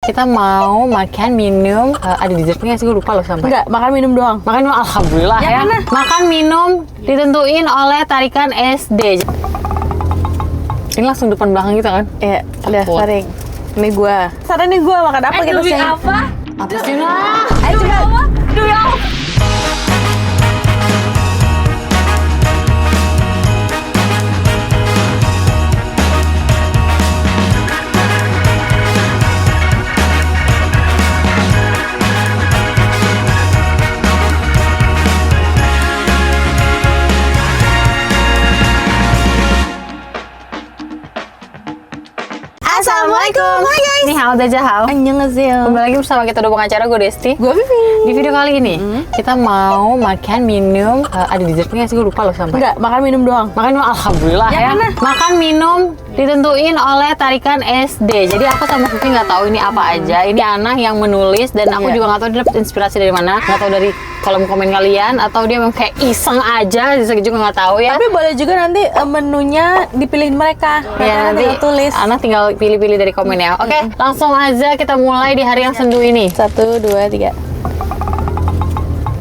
Kita mau makan minum. Ada dessertnya sih, gue lupa loh sampai. Enggak, makan minum doang. Makan minum, alhamdulillah Ya, ya. mana? Makan minum ditentuin oleh tarikan SD. Ini langsung depan belakang kita kan? Iya, udah Takut. tarik. Ini gua. Sekarang nih gua makan apa kita sih? Apa sih nah? Ayo coba. Assalamualaikum. Hai guys. Ini hao dajahao. Annyeonghaseyo. Kembali lagi bersama kita dua pengacara, gue Desti. Gua Vivi. Di video kali ini kita mau makan minum. Ada dessertnya sih, gue lupa loh sampai. Enggak, makan minum doang. Makan minum, alhamdulillah Ya, ya. mana? Makan minum ditentuin oleh tarikan SD. Jadi aku sama Vivi nggak tahu ini apa aja. Ini Ana yang menulis dan aku Iya. juga nggak tahu dia dapat inspirasi dari mana. Nggak tahu dari kolom komen kalian atau dia memang kayak iseng aja. Saya juga nggak tahu ya. Tapi boleh juga nanti menunya dipilihin mereka. Ya, nanti tinggal tulis. Ana tinggal pilih-pilih dari komen ya. Oke, langsung aja kita mulai di hari yang sendu ini. 1, 2, 3.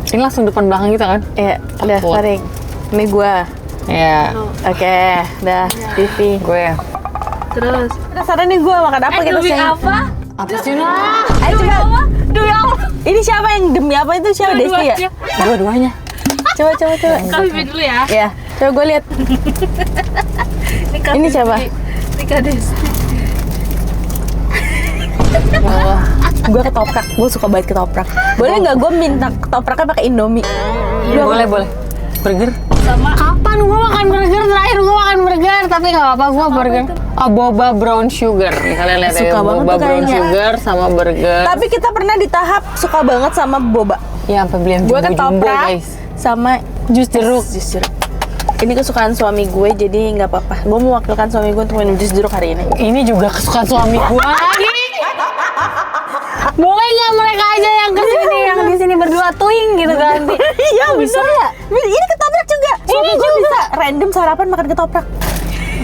Ini langsung depan belakang kita kan? Iya, udah Takut. tarik. Ini gua. Ya, Oke, udah. Vivi. gue. Terus. Sekarang nih gua makan apa kita sih? Apa sih nah? Ayo coba. Ini siapa yang demi apa itu? Siapa Desti ya? Dua-duanya. Coba. Kak Vivi dulu ya. Ya, coba gue lihat. Ini siapa? Nika Desti. Gue ketoprak. Gue suka banget ketoprak. Boleh nggak gue minta ketopraknya pakai Indomie? Boleh. Burger. Sama Kapan gue makan burger? Terakhir gue makan burger, tapi nggak apa-apa gue burger. Oh, boba brown sugar. Nih, kalian lihat Suka ya, banget boba tuh brown kayaknya. sugar sama burger. Tapi kita pernah di tahap suka banget sama boba. Ya, sampai beli yang Gue jumbo-jumbo, ketoprak guys. sama Jus jeruk. jus jeruk. Ini kesukaan suami gue, jadi nggak apa-apa. Gue mewakilkan suami gue untuk minum jus jeruk hari ini. Ini juga kesukaan suami gue lagi. Boleh nggak mereka aja yang kesini, yang di sini berdua tuing gitu ganti? Iya bisa ya. Ini ketoprak juga. Suami gue bisa random sarapan makan ketoprak.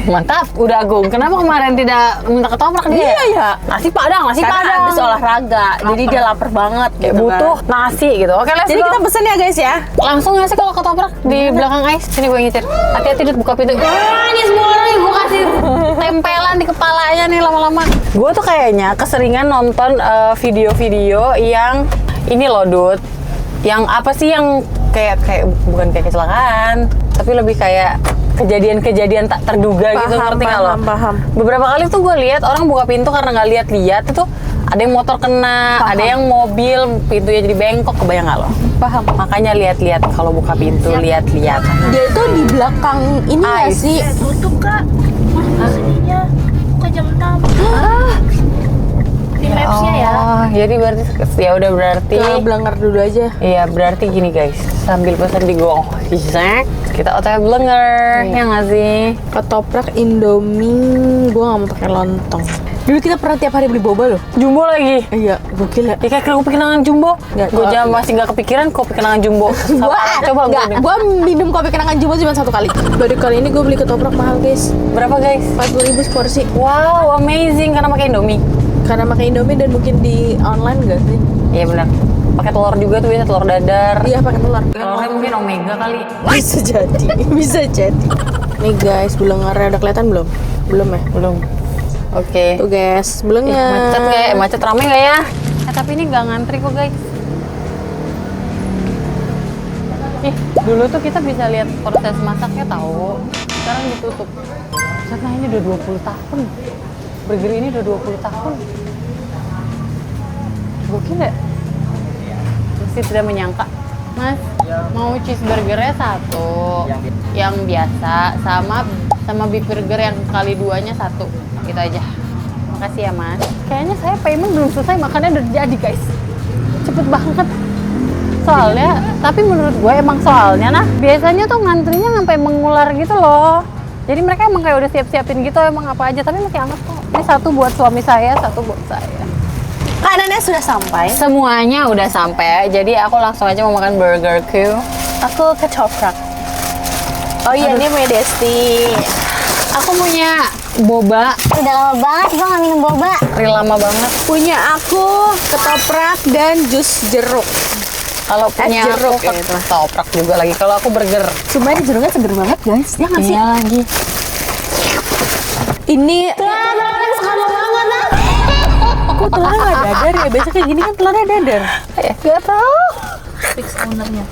Mantap, udah Agung. Kenapa kemarin tidak minta ketoprak dia? Iya ya. Nasi padang. Karena habis olahraga, jadi dia lapar banget. Kayak gitu butuh kan. nasi gitu. Oke, let's Jadi go. kita pesen ya guys ya. Langsung nggak sih kalau ketoprak di belakang Ais? Sini gue ngitir. Hati-hati Dut, buka pintu. Wah, ini semua orang gue kasih tempelan di kepalanya nih lama-lama. Gue tuh kayaknya keseringan nonton video-video yang ini loh Dut. Yang apa sih yang kayak bukan kayak kecelakaan, tapi lebih kayak kejadian-kejadian tak terduga gitu, ngerti nggak lo? Paham. Beberapa kali tuh gue lihat orang buka pintu karena nggak lihat-lihat itu ada yang motor kena, Paham. ada yang mobil pintunya jadi bengkok, kebayang nggak lo? Paham. Makanya lihat-lihat kalau buka pintu, lihat-lihat. Dia itu di belakang ini nggak Ais. sih? tutup Kak. Aslinya buka jam 6. Di Maps-nya ya. Oh, jadi berarti ya udah berarti. Kita belanggar dulu aja. Iya, berarti gini guys. Sambil pesan di Gojek, kita OTW Blenger, ya nggak sih? Ketoprak Indomie, gue nggak mau pakai lontong. Dulu kita pernah tiap hari beli boba loh. Jumbo lagi. Iya, gokil ya. Ya kayak kopi kenangan jumbo. Nggak, Gue kalau- masih nggak kepikiran kopi kenangan jumbo. Coba nggak, gue. gue minum kopi kenangan jumbo cuma 1 kali. Baru kali ini gue beli ketoprak mahal guys, Berapa guys? 40.000 seporsi. Wow, amazing karena pakai Indomie. Karena pakai Indomie dan mungkin di online gak sih? Iya benar. Pakai telur juga tuh biasa telur dadar. Iya pakai telur. Telurnya mungkin omega kali. Bisa jadi, bisa jadi. Nih guys, belengarnya udah kelihatan belum? Belum ya? Belum. Oke. Tuh guys, belengar. Macet nggak ya? Macet rame nggak ya? Tapi ini nggak ngantri kok guys. Ih, dulu tuh kita bisa lihat proses masaknya tahu. Sekarang ditutup. Nah ini udah 20 tahun. Burger ini udah 20 tahun. Gokil ya? Mesti tidak menyangka. Mas, mau cheeseburgernya 1, yang biasa, sama beef burger yang kali 2-nya 1. Gitu aja. Makasih ya Mas. Kayaknya saya payment belum selesai, makannya udah jadi guys. Cepet banget. Soalnya, tapi menurut gue emang soalnya nah, biasanya tuh ngantrinya sampai mengular gitu loh. Jadi mereka emang kayak udah siap-siapin gitu emang apa aja, tapi masih hangat kok. Ini 1 buat suami saya, 1 buat saya. Makanannya sudah sampai. Semuanya udah sampai, jadi aku langsung aja mau makan burgerku. Aku ketoprak. Oh iya, Aduh. ini punya Desti. Aku punya boba. Udah lama banget gue gak minum boba. Real lama banget. Punya aku ketoprak dan jus jeruk. Kalau punya jeruk aku gitu. ketoprak juga lagi. Kalau aku burger. Cuma ini jeruknya seger banget guys. Ya nggak sih? Iya lagi. Ini Sama banget lah. kok telurnya nggak dadar ya? Biasanya kayak gini kan telurnya dadar. Gak tahu. Fix ownernya.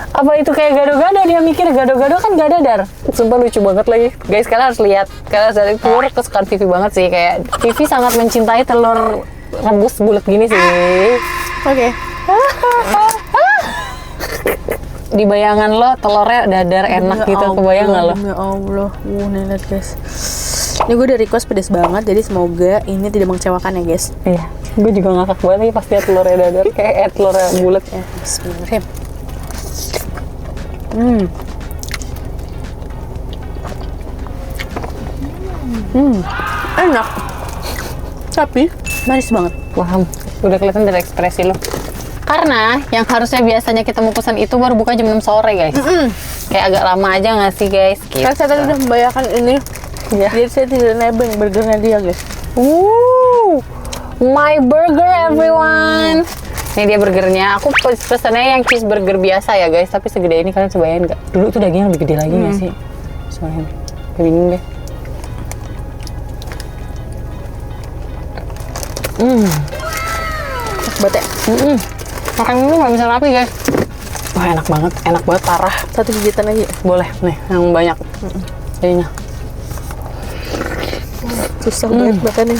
Apa itu kayak gado-gado, dia mikir gado-gado kan gak dadar. Sumpah lucu banget lagi. Guys, kalian harus lihat. Kalian harus lihat telur kesukaan Vivi banget sih. Kayak Vivi sangat mencintai telur rebus bulat gini sih. Oke. Di bayangan lo telurnya dadar enak gitu, kebayang gak lo? Ya Allah, nih lihat guys. Ini gue udah request pedas banget, jadi semoga ini tidak mengecewakan ya guys. Iya, gue juga ngakak banget nih pas liat telurnya dadar. Kayak telurnya bulat ya. Bismillahirrahmanirrahim. Enak. Tapi manis banget. Paham, udah kelihatan dari ekspresi lo. Karena yang harusnya biasanya kita mau pesan itu baru buka jam 6 sore guys. Kayak agak lama aja nggak sih guys? Gitu. Kan saya tadi udah membayangkan ini. Iya. Jadi saya tidak nebeng burgernya dia guys. My burger everyone. Ini dia burgernya. Aku pesannya yang cheeseburger biasa ya guys. Tapi segede ini kalian sebayangin nggak? Dulu tuh dagingnya lebih gede lagi nggak sih? Sebayangin. Bingung deh. Buat ya. Makan ini nggak bisa rapi guys. Wah enak banget parah. Satu gigitan lagi. Boleh nih, yang banyak. Jadinya. Susah banget makannya.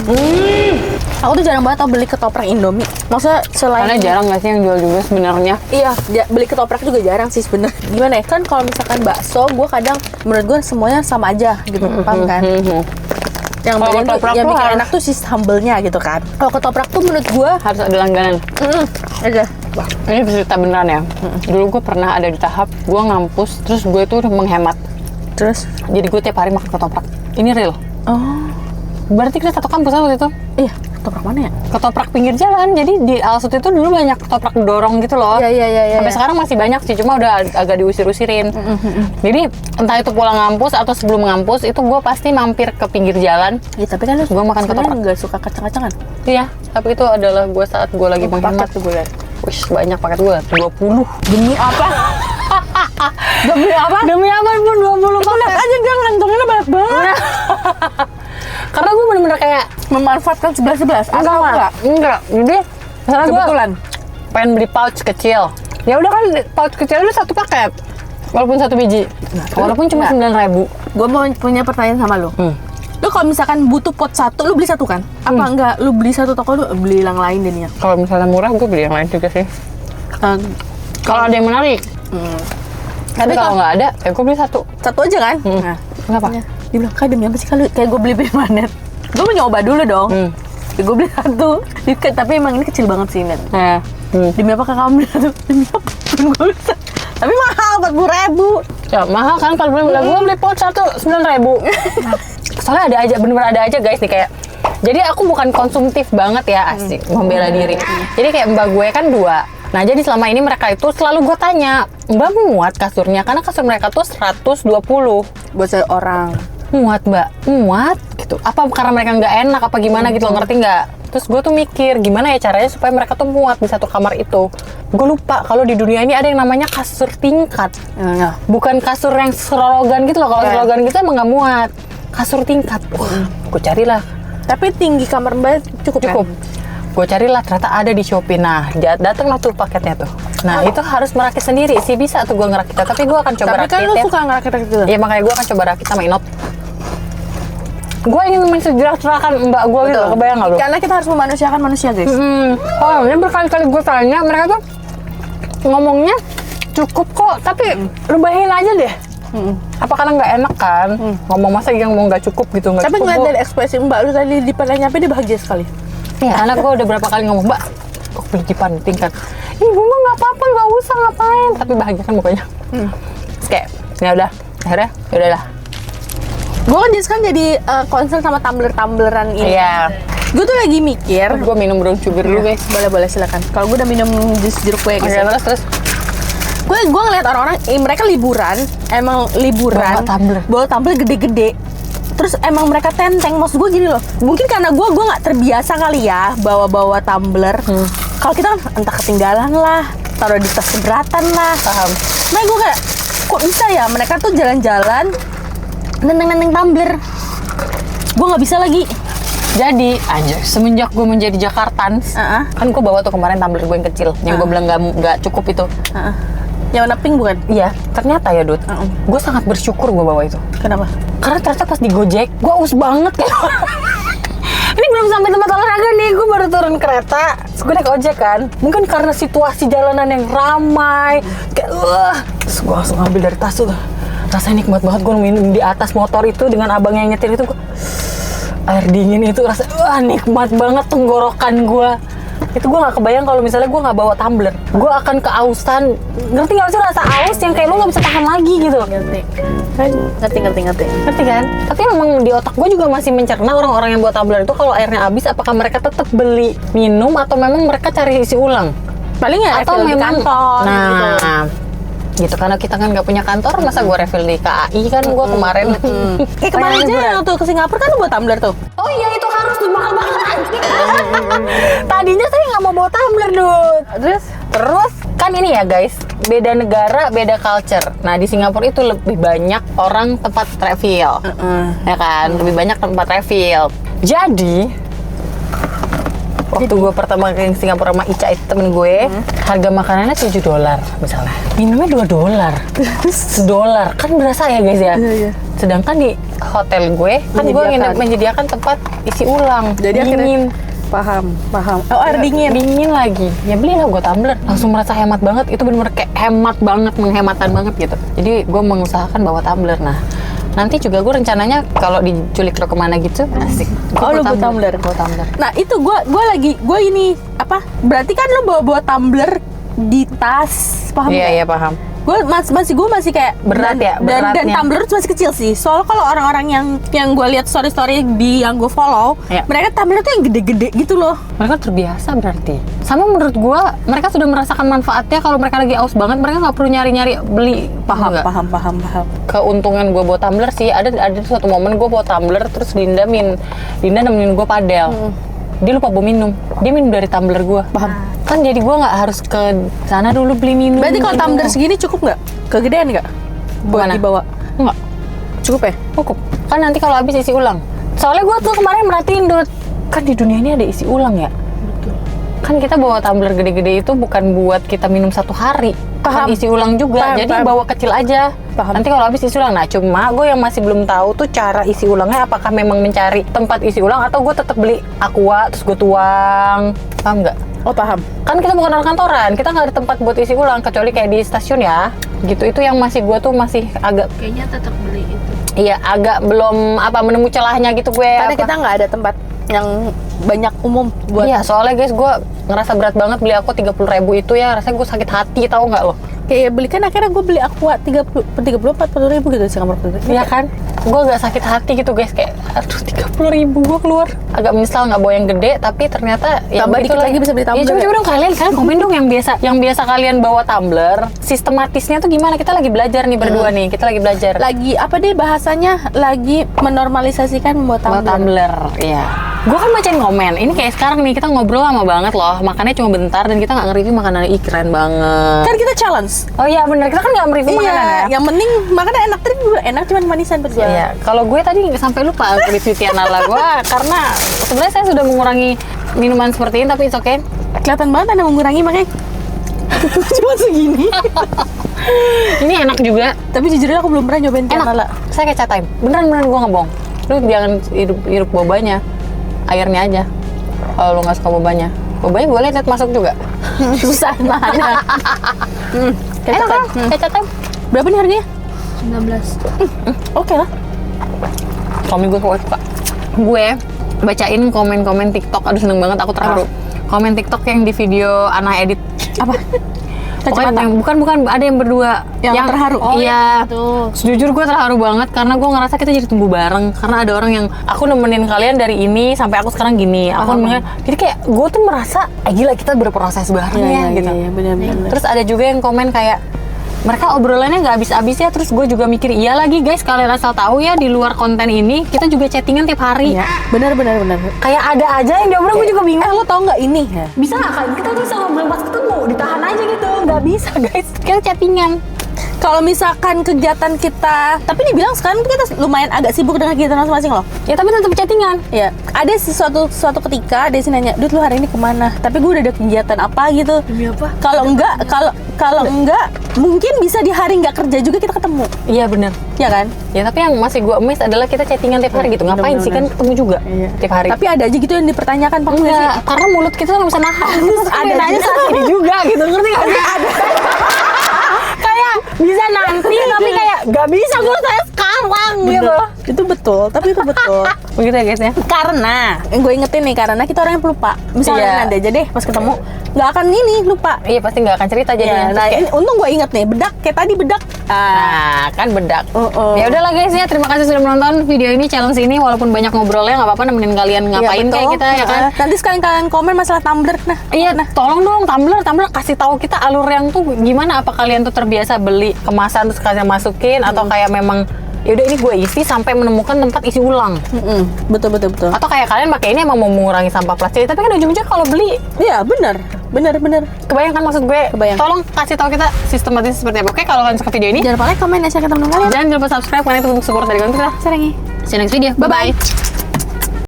Aku tuh jarang banget tau beli ketoprak Indomie. Maksudnya selain Karena jarang nggak sih yang jual juga sebenarnya. Iya, beli ketoprak juga jarang sih sebenarnya. Gimana ya? Kan kalau misalkan bakso, gue kadang menurut gue semuanya sama aja gitu, paham kan? Yang Kalau bedain tuh, ketoprak yang tuh bikin harus- enak tuh si sambelnya gitu kan. Kalau ketoprak tuh menurut gue Harus ada langganan. aja. Ini cerita beneran ya. Dulu gue pernah ada di tahap gue ngampus, terus gue tuh udah menghemat. Terus? Jadi gue tiap hari makan ketoprak. Ini real. Oh, Berarti kita satu kampus waktu itu. iya. Ketoprak mana ya? Ketoprak pinggir jalan. Jadi di Alsut itu dulu banyak ketoprak dorong gitu loh. Iya. Sampai sekarang masih banyak sih, cuma udah agak diusir-usirin. Jadi entah itu pulang ngampus atau sebelum ngampus, itu gue pasti mampir ke pinggir jalan. Iya, tapi kan lu Gua makan sebenarnya ketoprak. nggak suka kacang-kacangan. Iya, tapi itu adalah gue saat gue lagi menghemat. Paket tuh gue liat. Wih, banyak paket gue. 20. Demi apa? Demi apa? Demi apa pun 20 paket. Lihat aja dia ngantonginnya banyak banget. Karena gue bener-bener kayak Memanfaatkan 11-11. Atau enggak? Enggak. Jadi misalnya gue Kebetulan. pengen beli pouch kecil. Ya udah kan pouch kecil itu satu paket. Walaupun satu biji. Walaupun cuma 9.000. Gue mau punya pertanyaan sama lu. Lu kalau misalkan butuh pot satu, lu beli satu kan? Apa enggak? Lu beli satu toko, lu beli yang lain jadinya? Kalau misalnya murah gue beli yang lain juga sih. Kalau ada yang menarik. Tapi kalau nggak ada, ya gue beli satu. Satu aja kan? Nah, Kenapa? dia bilang, Kak demi apa sih kalau kayak gue beli permanet? Gue mau nyoba dulu dong. Ya, gue beli satu. Tapi emang ini kecil banget sih, Net. Nah, Demi apa kamu beli satu? Demi apa? Gue bisa. Tapi mahal, 40.000. ya mahal kan kalau beli. Gue beli pouch satu 9.000. Soalnya ada aja, bener-bener ada aja guys nih kayak. Jadi aku bukan konsumtif banget ya, asik membela diri. Jadi kayak mbak gue kan 2. Nah jadi selama ini mereka itu selalu gue tanya, mbak muat kasurnya? Karena kasur mereka tuh 120. Buat seorang. Muat mbak, muat gitu. Apa karena mereka nggak enak apa gimana gitu loh, ngerti nggak? Terus gue tuh mikir gimana ya caranya supaya mereka tuh muat di satu kamar itu. Gue lupa kalau di dunia ini ada yang namanya kasur tingkat. Bukan kasur yang serologan gitu loh. Kalau serologan gitu emang nggak muat. Kasur tingkat. Wah, gue carilah. Tapi tinggi kamar mbak cukup. Cukup. Gue carilah ternyata ada di Shopee. Nah, datanglah tuh paketnya tuh. Nah, itu harus merakit sendiri sih, bisa tuh gue ngerakitnya. Tapi gue akan coba Tapi rakit kan lu ya. suka ngerakit gitu. Iya makanya gue akan coba rakit sama Inot. Gue ingin mensejahterakan mbak gue gitu, kebayang nggak lu? Karena kita harus memanusiakan manusia guys. Oh, ini berkali-kali gue tanya, mereka tuh ngomongnya cukup kok, tapi lubahin aja deh. Apa karena nggak enak kan? Ngomong masa yang mau nggak cukup gitu, nggak Tapi cukup. ngeliat dari ekspresi mbak lu tadi di depan nyampe dia bahagia sekali. Ya, karena gue udah berapa kali ngomong, mbak, kok beli di panting kan? Ibu mah nggak apa-apa, nggak usah ngapain. Tapi bahagia kan mukanya. Terus kayak, ya udah, akhirnya ya udahlah. Gue kan jadi concern sama tumbler-tumbleran ini. Iya. Gue tuh lagi mikir. Gue minum brown sugar dulu guys. Boleh silakan. Kalau gue udah minum jus jeruk gue Oke, guys. terus. Gue ngeliat orang-orang mereka liburan, emang liburan. Bawa tumbler. Bawa tumbler gede-gede. Terus emang mereka tenteng, maksud gue gini loh. Mungkin karena gue nggak terbiasa kali ya bawa tumbler. Kalau kita entah ketinggalan lah, taruh di tas keberatan lah. Paham. Nah gue kayak kok bisa ya mereka tuh jalan-jalan nenteng-nenteng tumbler. Gue nggak bisa lagi. Jadi, anjir, semenjak gue menjadi Jakartans, kan gue bawa tuh kemarin tumbler gue yang kecil, yang gue bilang nggak cukup itu. Yang warna pink bukan? Iya, ternyata ya Dut, gue sangat bersyukur gue bawa itu. Kenapa? Karena ternyata pas di Gojek, gue aus banget kayak ini belum sampai tempat olahraga nih, gue baru turun kereta, terus gue naik ojek kan. Mungkin karena situasi jalanan yang ramai, kayak terus gue langsung ambil dari tas tuh. Rasanya nikmat banget gue minum di atas motor itu dengan abang yang nyetir itu, air dingin itu rasanya nikmat banget tenggorokan gue. Itu gue nggak kebayang kalau misalnya gue nggak bawa tumbler, gue akan keausan. Ngerti nggak sih rasa aus yang kayak lo nggak bisa tahan lagi gitu? Ngerti kan? Tapi memang di otak gue juga masih mencerna orang-orang yang bawa tumbler itu kalau airnya habis, apakah mereka tetap beli minum atau memang mereka cari isi ulang? Paling ya Atau refill di memang kantor gitu karena kita kan nggak punya kantor, masa gue refill di KAI kan gue kemarin. Kemarin aja waktu ke Singapura kan lu bawa tumbler tuh. Oh iya itu harus tuh mahal banget. Tadinya saya nggak mau bawa tumbler Dut. Terus kan ini ya guys, beda negara beda culture. Nah di Singapura itu lebih banyak orang tempat refill, ya kan, lebih banyak tempat refill. Jadi waktu gue pertama ke Singapura sama Ica itu temen gue, harga makanannya $7 misalnya, minumnya $2, $1 kan berasa ya guys ya. Sedangkan di hotel gue kan gue menyediakan tempat isi ulang, jadi dingin. Paham. Oh air dingin lagi. Ya belilah gue tumbler. Langsung merasa hemat banget. Itu bener-bener kayak hemat banget, menghematan banget gitu. Jadi gue mengusahakan bawa tumbler. Nah nanti juga gue rencananya kalau diculik lo kemana gitu, asik. Oh lu bawa tumbler. Nah itu gue ini apa? Berarti kan lu bawa tumbler di tas, paham? Iya paham. Gue masih kayak berat ya, dan tumbler itu masih kecil sih. Soalnya kalau orang-orang yang gue lihat story di yang gue follow, mereka tumbler tuh yang gede-gede gitu loh. Mereka terbiasa berarti. Sama menurut gue, mereka sudah merasakan manfaatnya. Kalau mereka lagi aus banget, mereka nggak perlu nyari-nyari beli. Paham. Keuntungan gue bawa tumbler sih, ada suatu momen gue bawa tumbler, terus Dinda nemenin gue padel. Dia lupa bawa minum, dia minum dari tumbler gue. Paham. Kan jadi gue nggak harus ke sana dulu beli minum. Berarti kalau tumbler segini cukup nggak? Kegedean nggak? Buat dibawa? Nggak. Cukup ya? Cukup. Kan nanti kalau habis isi ulang. Soalnya gue tuh kemarin merhatiin Dut, kan di dunia ini ada isi ulang ya. Betul. Kan kita bawa tumbler gede-gede itu bukan buat kita minum satu hari. Kan isi ulang juga. Jadi bawa kecil aja. Nanti kalau habis isi ulang. Nah cuma gue yang masih belum tahu tuh cara isi ulangnya, apakah memang mencari tempat isi ulang atau gue tetap beli aqua terus gue tuang. Paham nggak? Oh paham. Kan kita bukan orang kantoran, kita nggak ada tempat buat isi ulang kecuali kayak di stasiun ya. Gitu, itu yang gue tuh masih agak kayaknya tetap beli itu. Iya, agak belum menemu celahnya gitu gue. Karena kita nggak ada tempat yang banyak umum buat. Iya, soalnya guys gue ngerasa berat banget beli aku 30.000 itu ya, rasanya gue sakit hati, tahu nggak lo? Kayak beli kan akhirnya gue beli aqua 40 ribu gitu di Singapura. Iya kan? Gue agak sakit hati gitu guys, kayak aduh 30.000 gue keluar. Agak menyesal nggak bawa yang gede, tapi ternyata tambah dikit lagi bisa beli tumbler. Iya coba dong kalian komen dong yang biasa kalian bawa tumbler, sistematisnya tuh gimana? Kita lagi belajar nih berdua nih, kita lagi belajar. Lagi apa deh bahasanya? Lagi menormalisasikan membuat tumbler. Iya. Gue kan bacain komen, ini kayak sekarang nih kita ngobrol lama banget loh, makannya cuma bentar dan kita nggak nge-review makanan. Keren banget. Kan kita challenge. Oh iya benar, kita kan nggak mereview makanan ya. Yang penting makannya enak, tadi enak cuman manisan berdua. Iya, kalau gue tadi sampai lupa review Tianala gue karena sebenarnya saya sudah mengurangi minuman seperti ini, tapi it's okay. Kelihatan banget Anda mengurangi makanya cuma segini. Ini enak juga. Tapi jujur aku belum pernah nyobain Tianala. Saya kayak cat time. Beneran gue nggak bohong. Lu jangan hirup bobanya, airnya aja. Kalau lu nggak suka bobanya boleh lihat masuk juga. Susah mana? Kayak cat time. Berapa nih harganya? 19. Oke lah. Suami gue suka. Gue bacain komen-komen TikTok. Aduh seneng banget, aku terharu. Komen TikTok yang di video Ana edit. Apa? Pokoknya yang bukan ada yang berdua yang terharu. Iya. Jujur gue terharu banget karena gue ngerasa kita jadi tumbuh bareng. Karena ada orang yang aku nemenin kalian dari ini sampai aku sekarang gini. Aku nemenin. Jadi kayak gue tuh merasa gila kita berproses bareng ya gitu. Iya, benar-benar. Terus ada juga yang komen kayak mereka obrolannya nggak habis-habis ya. Terus gue juga mikir, iya lagi guys, kalian asal tahu ya, di luar konten ini kita juga chattingan tiap hari. Iya. Benar. Kayak ada aja yang diobrol, gue juga bingung. Lo tau nggak ini ya? Bisa nggak kan? Kita tuh sama belum pas ketemu, ditahan aja gitu. Nggak bisa guys, kita chattingan. Kalau misalkan kegiatan kita, tapi dibilang sekarang kita lumayan agak sibuk dengan kegiatan masing-masing loh. Ya tapi tetap chattingan. Ya, ada suatu ketika dia sih nanya, "Dut, lu hari ini kemana?" Tapi gue udah ada kegiatan apa gitu. Demi apa? Kalau enggak, mungkin bisa di hari nggak kerja juga kita ketemu. Iya bener. Ya kan? Ya tapi yang masih gue miss adalah kita chattingan tiap hari gitu. Ngapain sih, kan ketemu juga tiap hari. Tapi ada aja gitu yang dipertanyakan Pak. Enggak, karena mulut kita nggak bisa nahan. Ada nanya saat ini juga gitu, ngerti nggak sih? Ada. Kayak bisa nanti, tapi kayak nggak bisa gue saya sekarang gitu. Itu betul, tapi itu betul. Begitu ya guys ya. Karena yang gue ingetin nih, karena kita orang yang pelupa. Misalnya Iya. nanti aja deh pas ketemu nggak akan ini lupa. Iya pasti nggak akan cerita Ya, jadinya. nah ini untung gue inget nih, bedak kayak tadi bedak. Nah, kan bedak. Oh. Ya udahlah guys ya, terima kasih sudah menonton video ini, challenge ini. Walaupun banyak ngobrolnya, nggak apa-apa, nemenin kalian ngapain Iya, kayak betul. kita ya kan. Nanti sekalian kalian komen masalah tumbler. Iya, tolong dong Tumblr kasih tahu kita alur yang tuh gimana. Apa kalian tuh terbiasa beli kemasan terus kalian masukin, atau kayak memang yaudah ini gue isi sampai menemukan tempat isi ulang. Betul. Atau kayak kalian pakai ini emang mau mengurangi sampah plastik, tapi kan ujung-ujungnya kalau beli Iya benar. kebayang kan maksud gue. Kebayang. Tolong kasih tahu kita sistematis seperti apa. Oke, kalau kalian suka video ini Jangan lupa like, komen, dan share ke teman-teman kalian. jangan lupa subscribe karena itu untuk support dari kalian kita. Sarangi. See you next video. Bye bye.